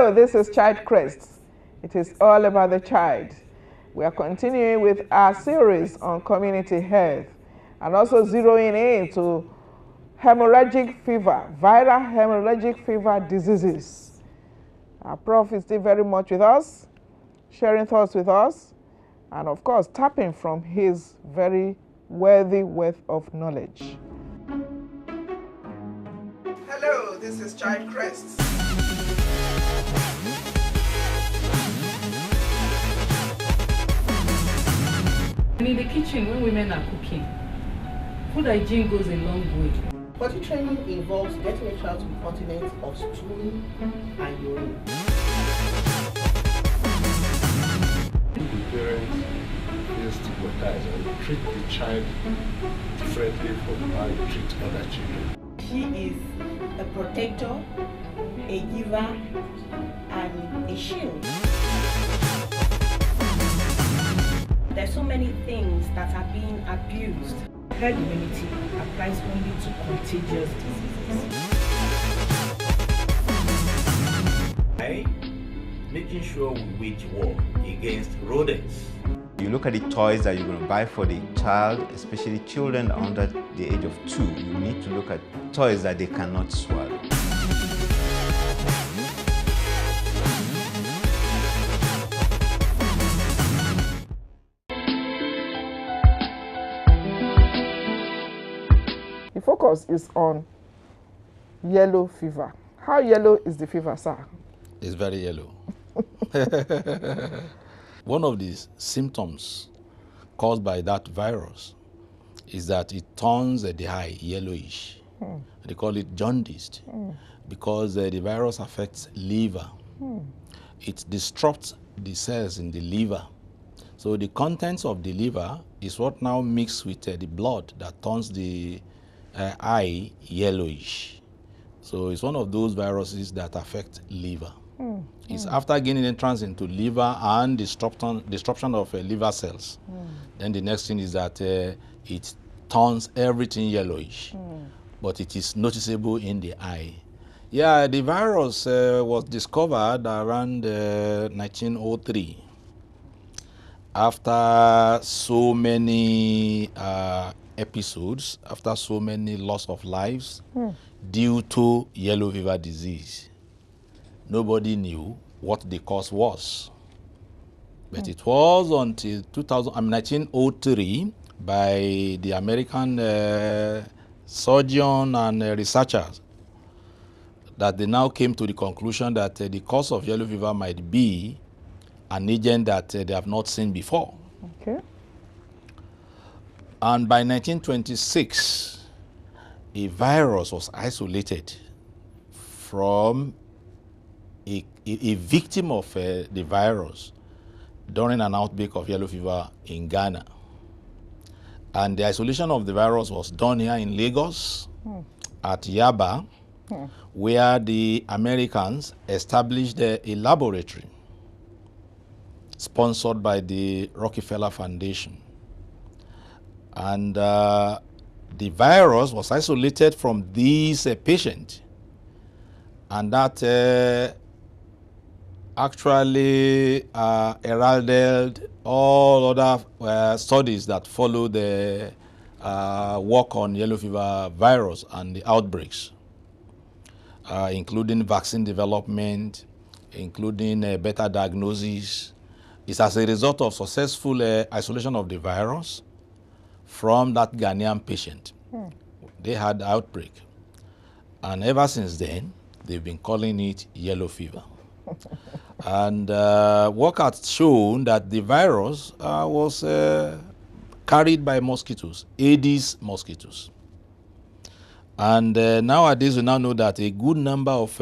Hello, this is Child Crest. It is all about the child. We are continuing with our series on community health and also zeroing in to hemorrhagic fever, viral hemorrhagic fever diseases. Our Prof is still very much with us, sharing thoughts with us, and of course, tapping from his very worthy wealth of knowledge. Hello, this is Child Crest. In the kitchen, when women are cooking, food hygiene goes a long way. Potty training involves getting a child to be continent of stooling and urine. The parents feel stigmatized and treat the child differently from how you treat other children. She is a protector, a giver, and a shield. There's so many things that are being abused. Herd immunity applies only to contagious diseases. By making sure we wage war against rodents. You look at the toys that you're going to buy for the child, especially children under the age of 2. You need to look at toys that they cannot swallow. The focus is on yellow fever. How yellow is the fever, sir? It's very yellow. One of the symptoms caused by that virus is that it turns the eye yellowish. They call it jaundiced because the virus affects liver. It disrupts the cells in the liver. So the contents of the liver is what now mixes with the blood that turns the eye yellowish. So it's one of those viruses that affect liver. It's after gaining entrance into liver and disruption of liver cells. Then the next thing is that it turns everything yellowish, but it is noticeable in the eye. Yeah, the virus was discovered around 1903 after so many episodes, after so many loss of lives due to yellow fever disease. Nobody knew what the cause was. But it was until 1903 by the American surgeon and researchers that they now came to the conclusion that the cause of yellow fever might be an agent that they have not seen before. Okay. And by 1926, a virus was isolated from a victim of the virus during an outbreak of yellow fever in Ghana. And the isolation of the virus was done here in Lagos at Yaba, where the Americans established a laboratory sponsored by the Rockefeller Foundation. And the virus was isolated from these patient, and that actually heralded all other studies that follow the work on yellow fever virus and the outbreaks, including vaccine development, including better diagnosis. It's as a result of successful isolation of the virus from that Ghanaian patient. They had the outbreak. And ever since then, they've been calling it yellow fever. And work has shown that the virus was carried by mosquitoes, Aedes mosquitoes. And nowadays, we now know that a good number of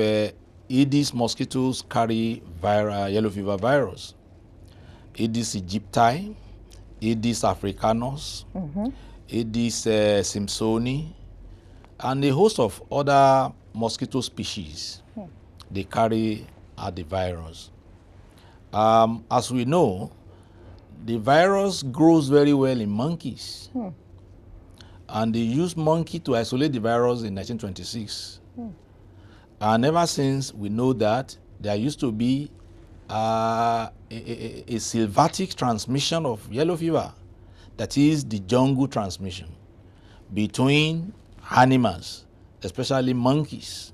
Aedes mosquitoes carry yellow fever virus. Aedes aegypti, Aedes africanus, Aedes simpsoni, and a host of other mosquito species. They carry the virus. As we know, the virus grows very well in monkeys. And they used monkey to isolate the virus in 1926. And ever since, we know that there used to be a sylvatic transmission of yellow fever, that is the jungle transmission between animals, especially monkeys.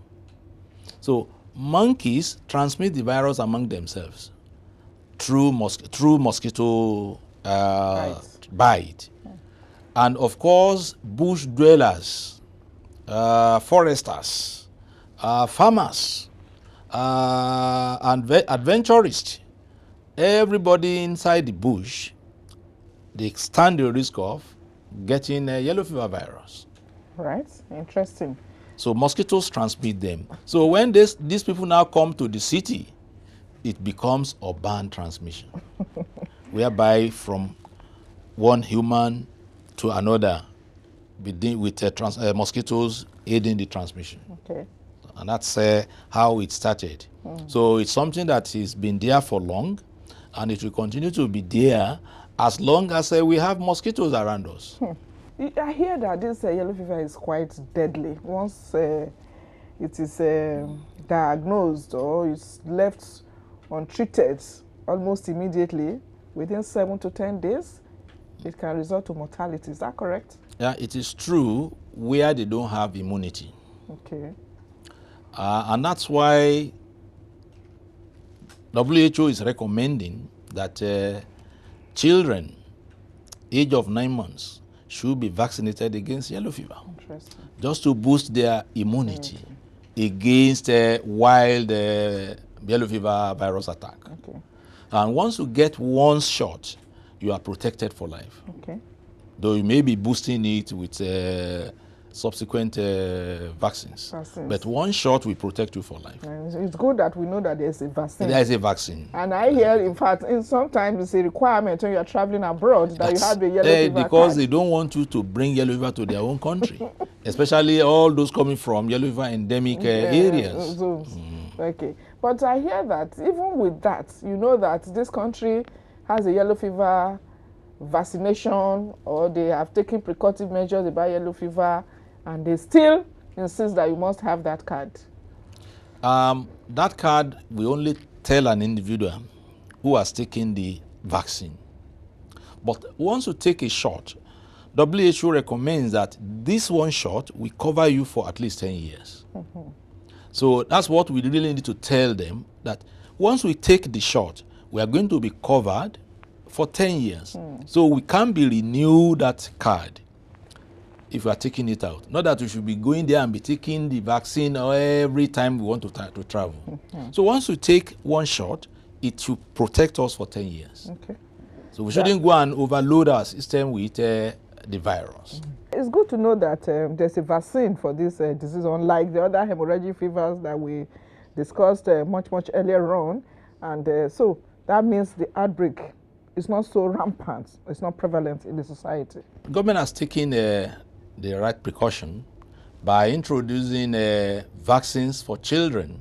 So monkeys transmit the virus among themselves through mosquito bite. And of course, bush dwellers, foresters, farmers, and adventurists, everybody inside the bush, they stand the risk of getting a yellow fever virus. Right, interesting. So mosquitoes transmit them. So when these people now come to the city, it becomes urban transmission, whereby from one human to another, with mosquitoes aiding the transmission. Okay. And that's how it started. So it's something that has been there for long, and it will continue to be there as long as we have mosquitoes around us. I hear that this yellow fever is quite deadly. Once it is diagnosed or it's left untreated, almost immediately, within 7 to 10 days, it can result to mortality. Is that correct? Yeah, it is true where they don't have immunity. Okay. And that's why WHO is recommending that children age of 9 months should be vaccinated against yellow fever. Interesting. Just to boost their immunity against wild yellow fever virus attack. Okay. And once you get one shot, you are protected for life. Okay. Though you may be boosting it with subsequent vaccines. But one shot will protect you for life. And it's good that we know that there's a vaccine. There is a vaccine. And I hear, in fact, sometimes it's a requirement when you're traveling abroad that you have the yellow fever because card. they don't want you to bring yellow fever to their own country, especially all those coming from yellow fever endemic areas. Okay. But I hear that even with that, you know that this country has a yellow fever vaccination, or they have taken precautive measures about yellow fever, and they still insist that you must have that card. That card will only tell an individual who has taken the vaccine. But once you take a shot, WHO recommends that this one shot will cover you for at least 10 years. So that's what we really need to tell them, that once we take the shot, we are going to be covered for 10 years. So we can't be renewed that card if we are taking it out. Not that we should be going there and be taking the vaccine every time we want to travel. So once we take one shot, it should protect us for 10 years. Okay. So we shouldn't go and overload our system with the virus. It's good to know that there's a vaccine for this disease, unlike the other hemorrhagic fevers that we discussed much earlier on. And so that means the outbreak is not so rampant, it's not prevalent in the society. The government has taken the right precaution by introducing vaccines for children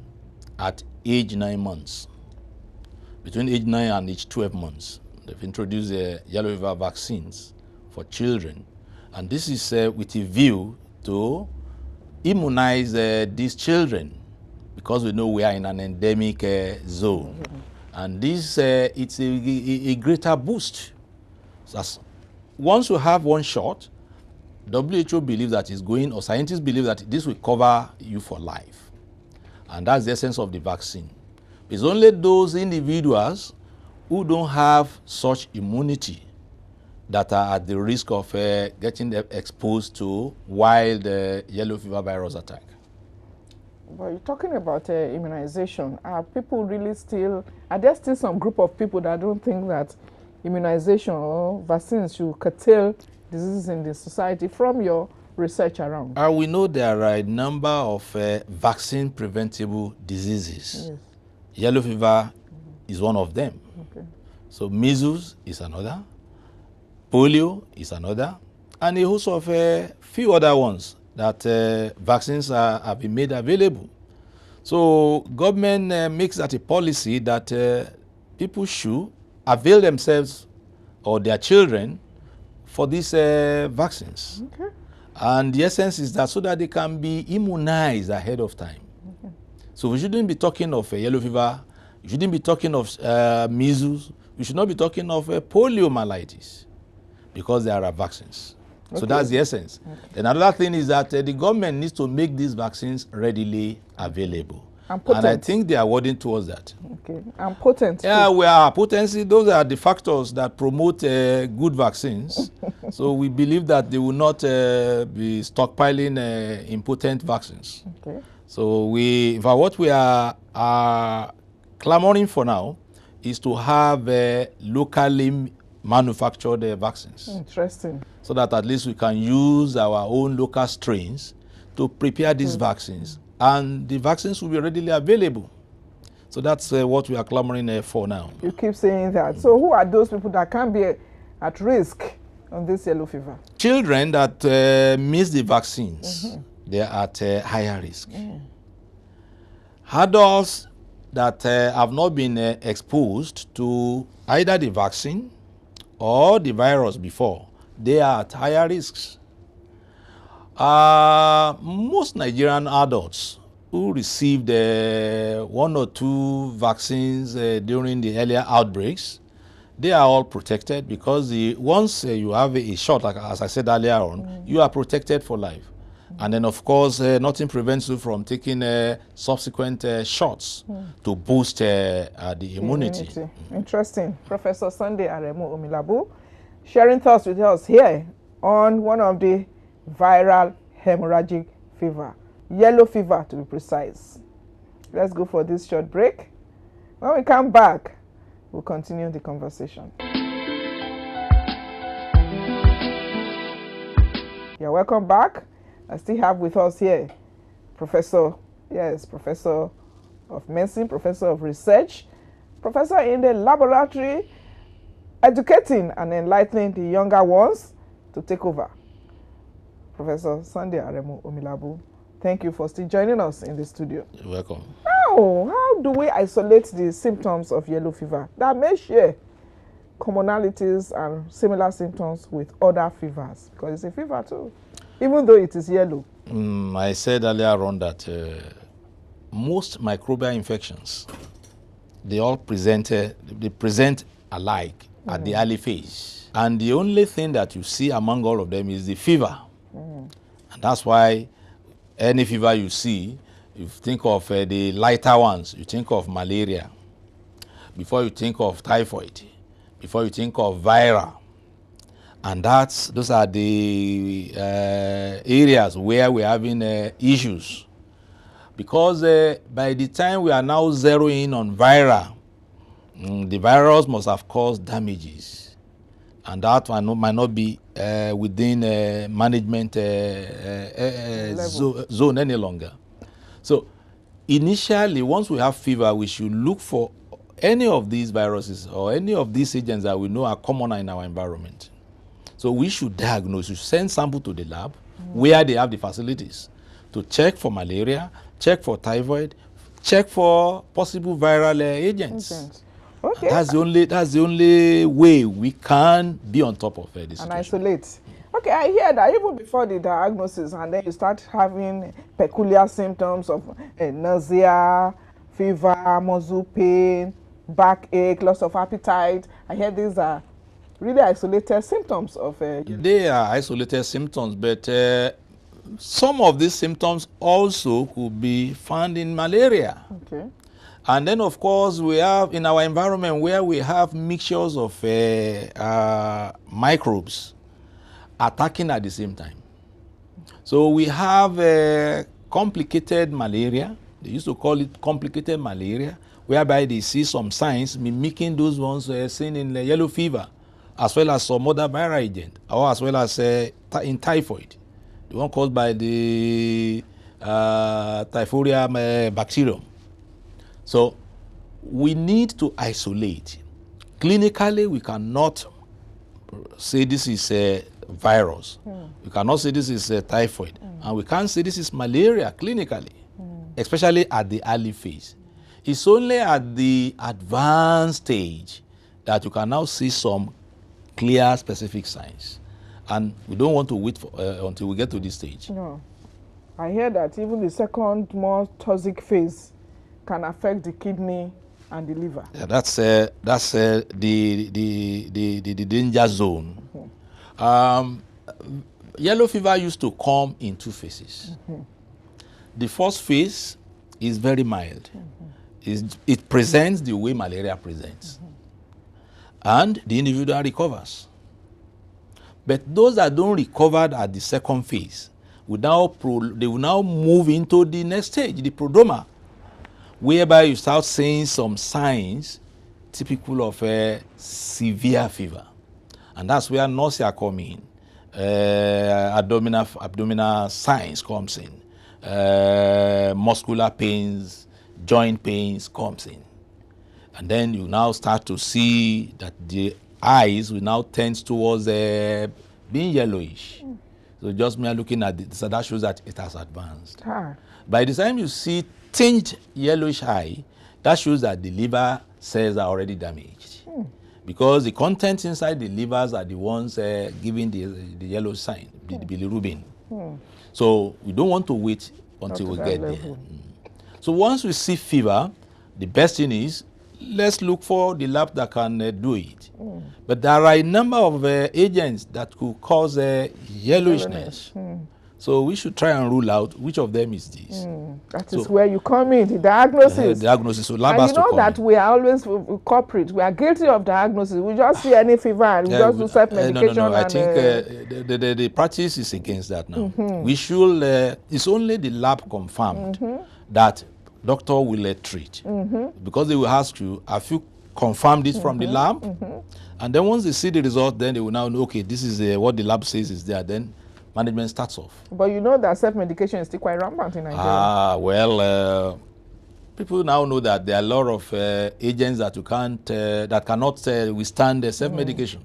at age 9 months. Between age 9 and age 12 months, they've introduced yellow fever vaccines for children. And this is with a view to immunize these children, because we know we are in an endemic zone. And this, it's a greater boost. So once you have one shot, WHO believes that it's going, or scientists believe that this will cover you for life. And that's the essence of the vaccine. It's only those individuals who don't have such immunity that are at the risk of getting exposed to wild yellow fever virus attack. Well, you're talking about immunization. Are people really still, are there still some group of people that don't think that immunization or vaccines should curtail diseases in the society from your research around? We know there are a number of vaccine preventable diseases. Yes. Yellow fever is one of them. Okay. So measles is another, polio is another, and a host of few other ones that vaccines have been made available. So government makes that a policy that people should avail themselves or their children for these vaccines. Okay. And the essence is that so that they can be immunized ahead of time. Okay. So we shouldn't be talking of yellow fever. We shouldn't be talking of measles. We should not be talking of poliomyelitis because there are vaccines. Okay. So that's the essence. Okay. And another thing is that the government needs to make these vaccines readily available. And I think they are working towards that. Okay. And potent. Yeah, we are potency. Those are the factors that promote good vaccines. So we believe that they will not be stockpiling impotent vaccines. Okay. So what we are clamoring for now is to have locally manufactured vaccines. Interesting. So that at least we can use our own local strains to prepare these vaccines. And the vaccines will be readily available. So that's what we are clamoring for now. You keep saying that. So who are those people that can be at risk on this yellow fever? Children that miss the vaccines, they are at higher risk. Adults that have not been exposed to either the vaccine or the virus before, they are at higher risks. Most Nigerian adults who received 1 or 2 vaccines during the earlier outbreaks, they are all protected because once you have a shot, like as I said earlier on, you are protected for life. And then, of course, nothing prevents you from taking subsequent shots to boost the immunity. Interesting. Professor Sunday AREMU Omilabu sharing thoughts with us here on one of the viral hemorrhagic fever. Yellow fever, to be precise. Let's go for this short break. When we come back, we'll continue the conversation. Yeah, welcome back. I still have with us here Professor of Medicine, Professor of Research, Professor in the laboratory, educating and enlightening the younger ones to take over. Professor Sunday AREMU Omilabu, thank you for still joining us in the studio. You're welcome. How do we isolate the symptoms of yellow fever that may share commonalities and similar symptoms with other fevers? Because it's a fever too, even though it is yellow. I said earlier on that most microbial infections, they all present alike at the early phase. And the only thing that you see among all of them is the fever. And that's why any fever you see, you think of the lighter ones, you think of malaria, before you think of typhoid, before you think of viral. And those are the areas where we're having issues. Because by the time we are now zeroing in on viral, the virus must have caused damages. And that might not be within management zone any longer. So initially, once we have fever, we should look for any of these viruses or any of these agents that we know are common in our environment. So we should diagnose, we should send sample to the lab where they have the facilities to check for malaria, check for typhoid, check for possible viral agents. Okay. That's the only way we can be on top of this situation. And isolate. Okay, I hear that even before the diagnosis, and then you start having peculiar symptoms of nausea, fever, muscle pain, backache, loss of appetite. I hear these are really isolated symptoms of. They are isolated symptoms, but some of these symptoms also could be found in malaria. Okay. And then, of course, we have in our environment where we have mixtures of microbes attacking at the same time. So we have complicated malaria. They used to call it complicated malaria, whereby they see some signs mimicking those ones seen in the yellow fever, as well as some other viral agent, or as well as in typhoid, the one caused by the Typhorium bacterium. So we need to isolate. Clinically, we cannot say this is a virus. We cannot say this is a typhoid. And we can't say this is malaria clinically, especially at the early phase. It's only at the advanced stage that you can now see some clear specific signs. And we don't want to wait for, until we get to this stage. No. I hear that even the second, more toxic phase, can affect the kidney and the liver. Yeah, that's the danger zone. Yellow fever used to come in 2 phases. The first phase is very mild. It presents the way malaria presents. And the individual recovers. But those that don't recover at the second phase, they will now move into the next stage, the prodroma, whereby you start seeing some signs typical of a severe fever. And that's where nausea comes in. Abdominal signs comes in. Muscular pains, joint pains comes in. And then you now start to see that the eyes will now tend towards being yellowish. So just me looking at it, so that shows that it has advanced. By the time you see tinged yellowish eye, that shows that the liver cells are already damaged. Because the contents inside the livers are the ones giving the yellow sign, the bilirubin. So we don't want to wait until we get there. So once we see fever, the best thing is, let's look for the lab that can do it. But there are a number of agents that could cause yellowishness. So we should try and rule out which of them is this. That is where you come in, the diagnosis. Diagnosis. So lab and has you know to that we are always culprit. We are guilty of diagnosis. We just see any fever and we just do self-medication. No. I think the practice is against that now. We should, it's only the lab confirmed that doctor will treat. Because they will ask you, have you confirmed this from the lab? And then once they see the result, then they will now know, okay, this is what the lab says is there. Then management starts off. But you know that self-medication is still quite rampant in Nigeria. Well, people now know that there are a lot of agents that you can't, that cannot withstand self-medication.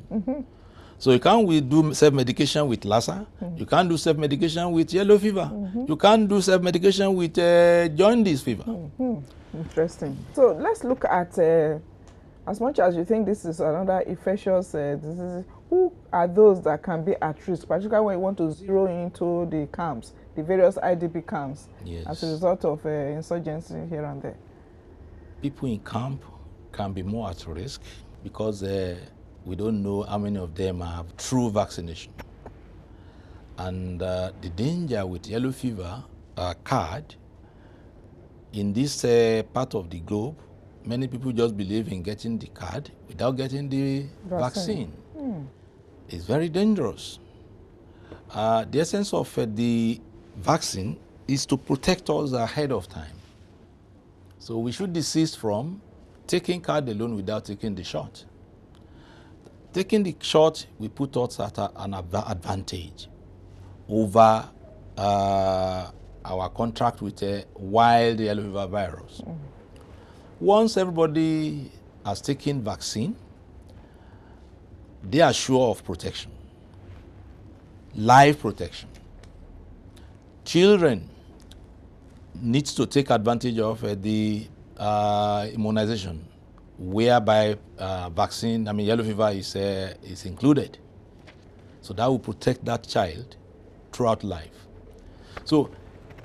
So you can't do self-medication with Lassa. You can't do self-medication with yellow fever. You can't do self-medication with jaundice fever. Interesting. So let's look at, as much as you think this is another infectious disease, who are those that can be at risk, particularly when you want to zero into the camps, the various IDP camps, as a result of insurgency here and there? People in camp can be more at risk because we don't know how many of them have true vaccination. And the danger with yellow fever card, in this part of the globe, many people just believe in getting the card without getting the vaccine. It's very dangerous. The essence of the vaccine is to protect us ahead of time. So we should desist from taking card alone without taking the shot. Taking the shot, we put us at an advantage over our contract with a wild yellow fever virus. Once everybody has taken vaccine, they are sure of protection, life protection. Children need to take advantage of the immunization, whereby yellow fever is included. So that will protect that child throughout life. So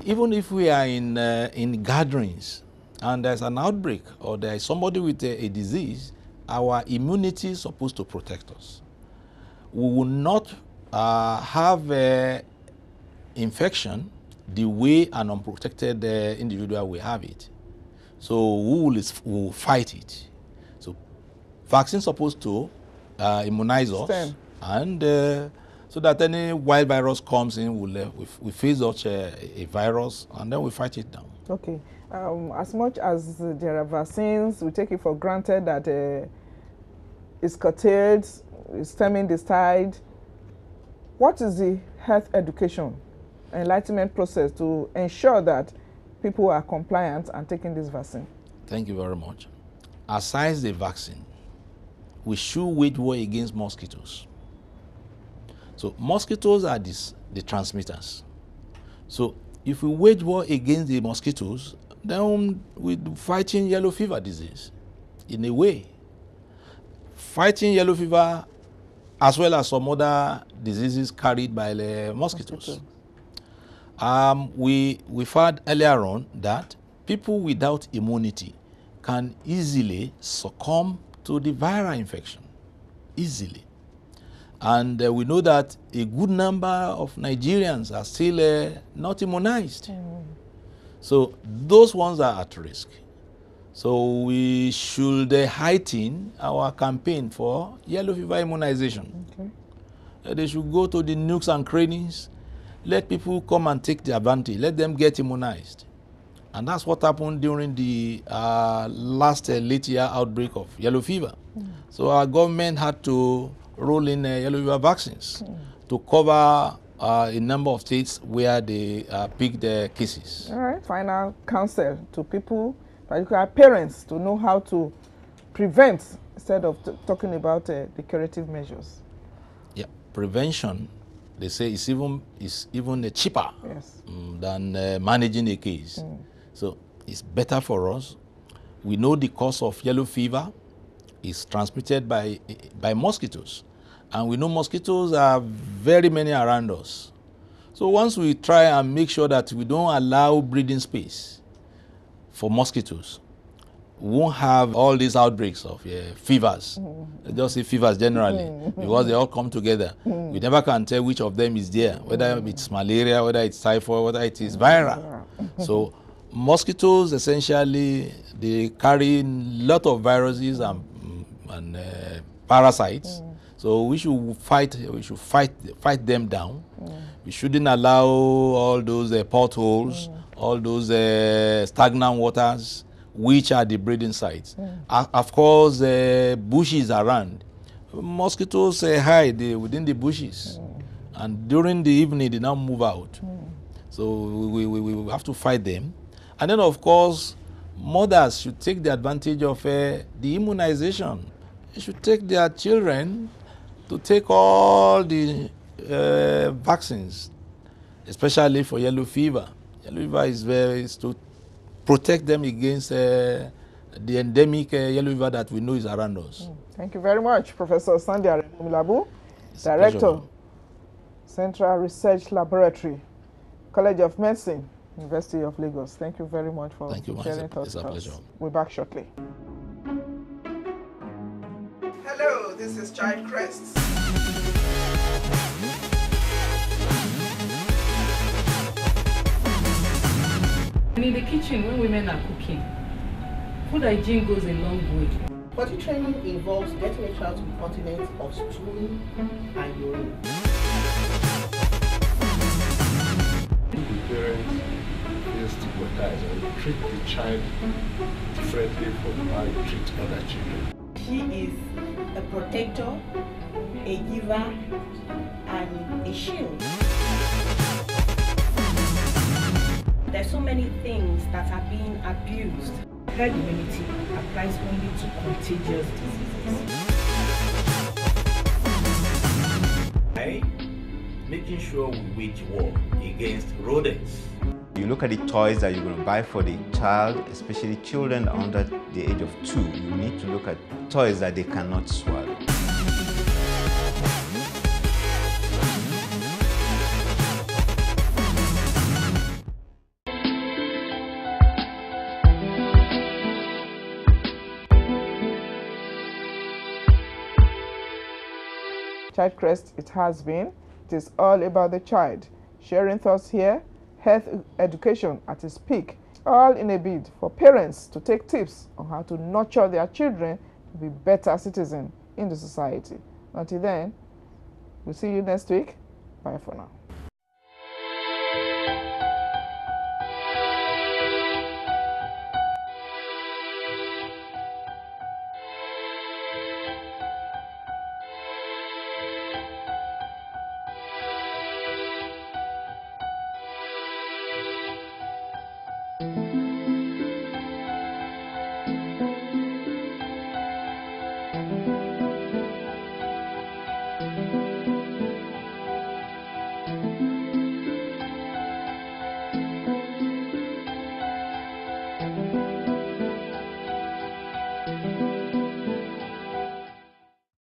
even if we are in gatherings and there's an outbreak or there is somebody with a disease, our immunity is supposed to protect us. We will not have infection the way an unprotected individual will have it. So we will fight it. So vaccine is supposed to immunize us, and so that any wild virus comes in, we face such a virus, and then we fight it down. Okay. As much as there are vaccines, we take it for granted that it's curtailed, it's stemming the tide. What is the health education, enlightenment process to ensure that people are compliant and taking this vaccine? Thank you very much. Aside the vaccine, we should wage war against mosquitoes. So mosquitoes are the transmitters. So if we wage war against the mosquitoes, then we're fighting yellow fever disease in a way. Fighting yellow fever as well as some other diseases carried by the mosquitoes. We found earlier on that people without immunity can easily succumb to the viral infection, easily. And we know that a good number of Nigerians are still not immunized. So those ones are at risk. So we should heighten our campaign for yellow fever immunization. Okay. They should go to the nooks and crannies, let people come and take the advantage, let them get immunized. And that's what happened during the last late year outbreak of yellow fever. So our government had to roll in yellow fever vaccines to cover a number of states where they picked their cases. All right, final counsel to people, particularly parents, to know how to prevent instead of talking about the curative measures. Yeah, prevention, they say, is even cheaper than managing a case. So it's better for us. We know the cause of yellow fever is transmitted by mosquitoes. And we know mosquitoes are very many around us. So once we try and make sure that we don't allow breeding space for mosquitoes, we won't have all these outbreaks of fevers. Just say fevers generally, because they all come together. We never can tell which of them is there, whether it's malaria, whether it's typhoid, whether it is viral. So mosquitoes, essentially, they carry a lot of viruses and parasites. So we should fight them down. We shouldn't allow all those potholes, all those stagnant waters, which are the breeding sites. Of course, bushes around. Mosquitoes hide within the bushes. And during the evening, they now move out. So we have to fight them. And then, of course, mothers should take the advantage of the immunization. They should take their children to take all the vaccines, especially for yellow fever. Yellow fever is to protect them against the endemic yellow fever that we know is around us. Thank you very much, Professor AREMU Omilabu, Director, Central Research Laboratory, College of Medicine, University of Lagos. Thank you very much for sharing thoughts with us. We're back shortly. Hello, this is Child Crest. In the kitchen, when women are cooking, food hygiene goes a long way. Potty training involves getting a child to be continent of stooling and urine. The parents feel stigmatized and treat the child differently from how you treat other children. She is a protector, a giver, and a shield. There's so many things that are being abused. Herd immunity applies only to contagious diseases. Making sure we wage war against rodents. You look at the toys that you're going to buy for the child, especially children under the age of 2. You need to look at toys that they cannot swallow. Child Crest, it has been. It is all about the child. Sharing thoughts here, health education at its peak, all in a bid for parents to take tips on how to nurture their children to be better citizens in the society. Until then, we'll see you next week. Bye for now.